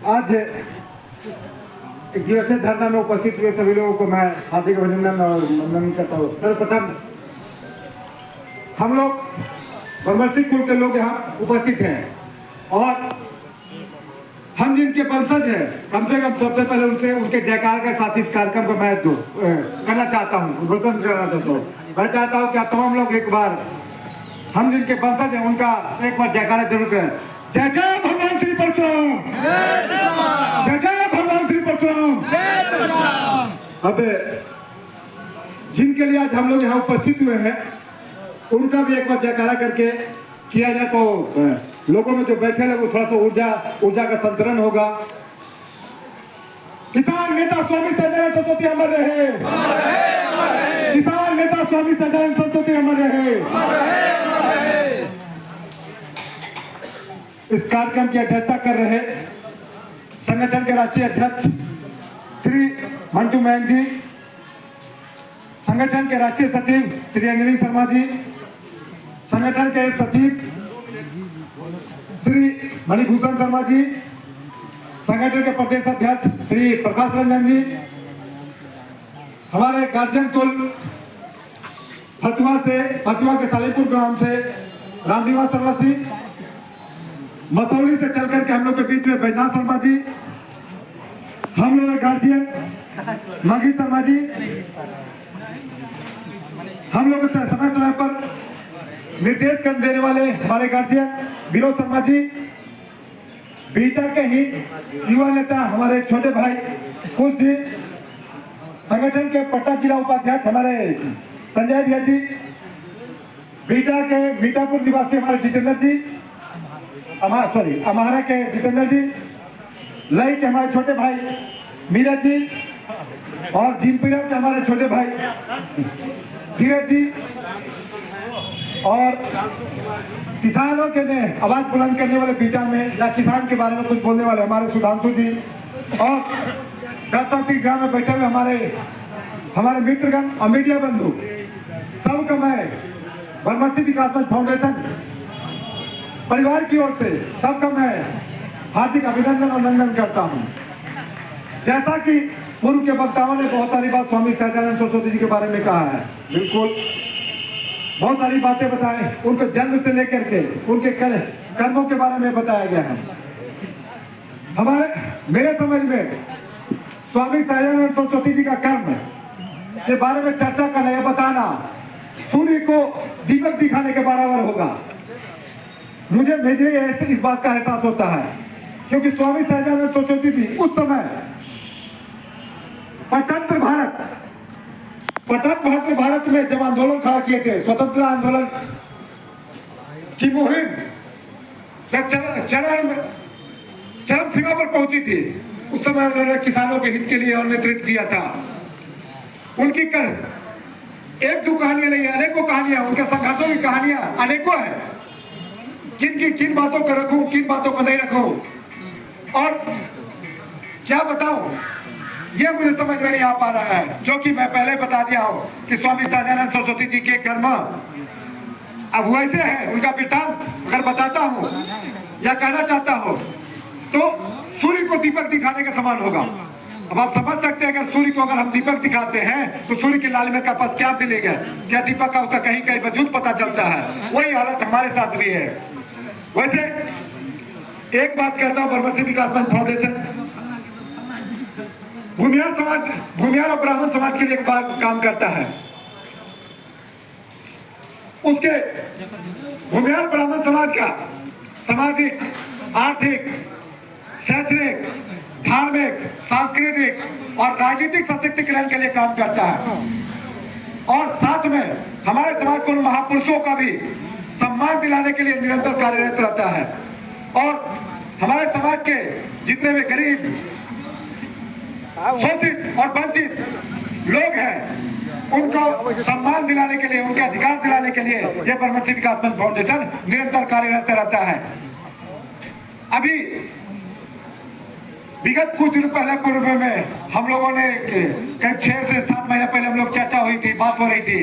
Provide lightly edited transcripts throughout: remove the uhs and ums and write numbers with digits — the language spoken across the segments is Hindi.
आज एक दिवसीय धरना में उपस्थित हुए सभी लोगों को मैं हार्दिक अभिनंदन और वंदन करता हूँ। सर्वप्रथम हम लोग बरमसी कुल के लोग यहाँ उपस्थित हैं और हम जिनके वंशज हैं, कम से कम सबसे पहले उनसे उनके जयकार के साथ इस कार्यक्रम को मैं करना चाहता हूँ, घोषणा करना चाहता हूँ। मैं चाहता हूँ कि आप तमाम लोग एक बार हम जिनके वंशज हैं उनका एक बार जयकारा जरूर करें। जय जय भगवान श्री परशुराम, जय जय भगवान श्री परशुराम। अब जिनके लिए आज हम लोग यहाँ उपस्थित हुए हैं उनका भी एक बार जयकारा करके किया जाए तो लोगों में जो बैठे हैं वो थोड़ा सा ऊर्जा का संतरण होगा। किसान नेता स्वामी सदानंद सरस्वती अमर रहे, किसान नेता स्वामी सदानंद सरस्वती अमर रहे। इस कार्यक्रम की अध्यक्षता कर रहे संगठन के राष्ट्रीय अध्यक्ष श्री मंटू मैंग जी, संगठन के राष्ट्रीय सचिव श्री अंजनी शर्मा जी, संगठन के सचिव श्री मणिभूषण शर्मा जी, संगठन के प्रदेश अध्यक्ष श्री प्रकाश रंजन जी, हमारे गार्जियन कुल फतुआ के सालीपुर ग्राम से रामनिवास शर्मा जी, मसौली से चल करके हम लोग के बीच में बैजनाथ शर्मा जी, हम लोग गार्जियन मघी शर्मा जी, हम लोग समय समय पर निर्देश कर देने वाले हमारे गार्जियन विनोद शर्मा जी, बीटा के ही युवा नेता हमारे छोटे भाई खुश जी, संगठन के पटना जिला उपाध्यक्ष हमारे संजय भैया जी, बीटा के मीठापुर निवासी हमारे जितेंद्र जी, अमारा के जितेंद्र जी, लई के हमारे छोटे भाई मीरज जी और जिनपीरा के हमारे छोटे भाई धीरज जी और किसानों के ने आवाज बुलंद करने वाले बीटा में या किसान के बारे में कुछ बोलने वाले हमारे सुधांशु जी और दत्ताती ग्राम में बैठे हुए हमारे मित्रगण और मीडिया बंधु सबका मैं बरमसी विकास मंच फाउंडेशन परिवार की ओर से सबका मैं हार्दिक अभिनंदन और वंदन करता हूं। जैसा कि पूर्व के वक्ताओं ने बहुत सारी बात स्वामी सदानंद सरस्वती जी के बारे में कहा है, बिल्कुल बहुत सारी बातें बताएं, उनके जन्म से लेकर के उनके कर्मों के बारे में बताया गया है। मेरे समझ में स्वामी सदानंद सरस्वती जी का कर्म के बारे में चर्चा करना या बताना सूर्य को दीपक दिखाने के बराबर होगा। मुझे इस बात का एहसास होता है क्योंकि स्वामी सदानंद सरस्वती जी उस समय स्वतंत्र भारत में जब आंदोलन खड़ा किए थे, स्वतंत्रता आंदोलन की मुहिम जब चरम सीमा पर पहुंची थी, उस समय उन्होंने किसानों के हित के लिए नेतृत्व किया था। उनकी एक दो कहानियां नहीं, अनेकों कहानियां, उनके संघर्षों की कहानियां अनेकों है। किन बातों को रखूं, किन बातों को नहीं रखूं और क्या बताऊं, ये मुझे समझ में नहीं आ पा रहा है। जो कि मैं पहले बता दिया हूं कि स्वामी सदानंद सरस्वती जी के कर्म अब वैसे हैं, उनका वृत्तांत अगर बताता हूं या कहना चाहता हूं तो सूर्य को दीपक दिखाने के समान होगा। अब आप समझ सकते हैं अगर सूर्य को अगर हम दीपक दिखाते हैं तो सूर्य के लालिमा का पास क्या मिलेगा, क्या दीपक का उसका कहीं कहीं वजूद पता चलता है। वही हालत हमारे साथ भी है। वैसे एक बात कहता हूं, बरमसी विकास मंच फाउंडेशन भूमियार और ब्राह्मण समाज के लिए एक बात काम करता है। उसके भूमियार ब्राह्मण समाज का सामाजिक, आर्थिक, शैक्षणिक, धार्मिक, सांस्कृतिक और राजनीतिक सशक्तिकरण के लिए काम करता है और साथ में हमारे समाज को उन महापुरुषों का भी सम्मान दिलाने के लिए निरंतर कार्यरत रहता है और हमारे समाज के जितने भी गरीब, शोषित और वंचित लोग हैं उनको सम्मान दिलाने के लिए, उनके अधिकार दिलाने के लिए यह बरमसी विकास मंच फाउंडेशन निरंतर कार्यरत रहता है। अभी विगत कुछ दिन पहले पूर्व में हम लोगों ने करीब 6 से 7 महीने पहले हम लोग चर्चा हुई थी, बात हो रही थी।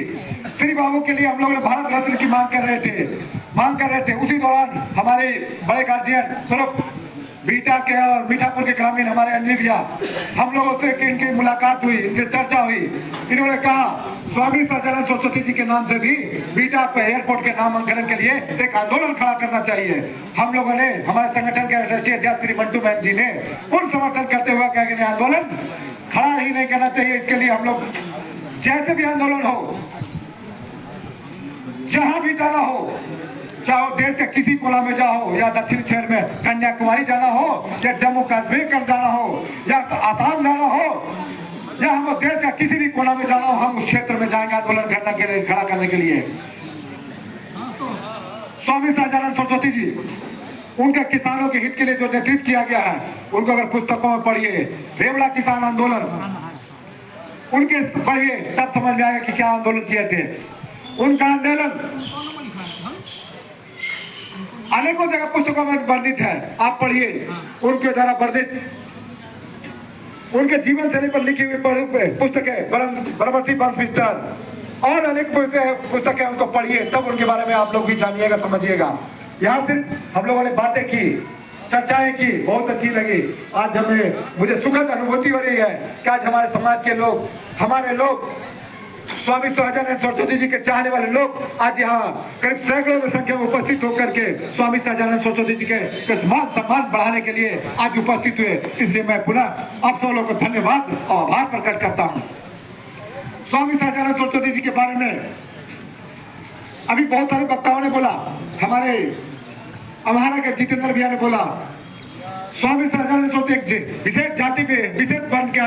श्री बाबू के लिए हम लोग भारत रत्न की मांग कर रहे थे। उसी दौरान हमारे बड़े गार्जियन स्वरूप बीटा के और मीठापुर के ग्रामीण हमारे अनिल भैया, हम लोगों से इनकी मुलाकात हुई, इनसे चर्चा हुई। इन्होंने कहा स्वामी सच्चिदानंद सरस्वती जी के नाम से भी बीटा पे एयरपोर्ट के नामांकन के लिए एक आंदोलन खड़ा करना चाहिए। हम लोगों ने, हमारे संगठन के राष्ट्रीय अध्यक्ष श्री मंटू मैन जी ने पूर्ण समर्थन करते हुए कहा कि आंदोलन खड़ा ही नहीं करना चाहिए। इसके लिए हम लोग जैसे भी आंदोलन हो, जहां भी जाना हो, चाहे देश के किसी कोना में जाओ या दक्षिण क्षेत्र में कन्याकुमारी जाना हो या जम्मू कश्मीर कर जाना हो या आसाम जाना हो या हम देश का किसी भी कोना में जाना हो, हम उस क्षेत्र में जाएंगे आंदोलन करने के लिए, खड़ा करने के लिए। स्वामी सच्चिदानंद सरस्वती जी, उनके किसानों के हित के लिए जो नेतृत्व किया गया है, उनको अगर पुस्तकों में पढ़िए, रेवड़ा किसान आंदोलन, उनके पढ़िए तब समझ में आएगा कि क्या आंदोलन किए थे। उनका आंदोलन अनेकों जगह पुस्तकों में वर्णित है, आप पढ़िए। उनके द्वारा वर्णित, उनके जीवन शैली पर लिखी हुई पुस्तकें, बरबसी वंश विस्तार और अनेक पुस्तकें उनको पढ़िए, तब उनके बारे में आप लोग भी जानिएगा, समझिएगा। यहाँ सिर्फ हम लोगों ने बातें की, चर्चाएं की, बहुत अच्छी लगी। आज मुझे सुखद अनुभूति हो रही है कि आज हमारे समाज के लोग, हमारे लोग, स्वामी सच्चिदानंद सरस्वती जी के चाहने वाले लोग आज यहाँ करीब सैकड़ों की संख्या में उपस्थित होकर के स्वामी सच्चिदानंद सरस्वती जी के मान सम्मान बढ़ाने के लिए आज उपस्थित हुए। इसलिए मैं पुनः आप सब लोगों को धन्यवाद और आभार प्रकट करता हूँ। स्वामी सच्चिदानंद सरस्वती जी के बारे में अभी बहुत सारे वक्ताओं ने बोला, हमारे अम्हारा के जितेंद्र भैया ने बोला, स्वामी सच्चिदानंद सरस्वती एक विशेष जाति पे, विशेष वर्ण के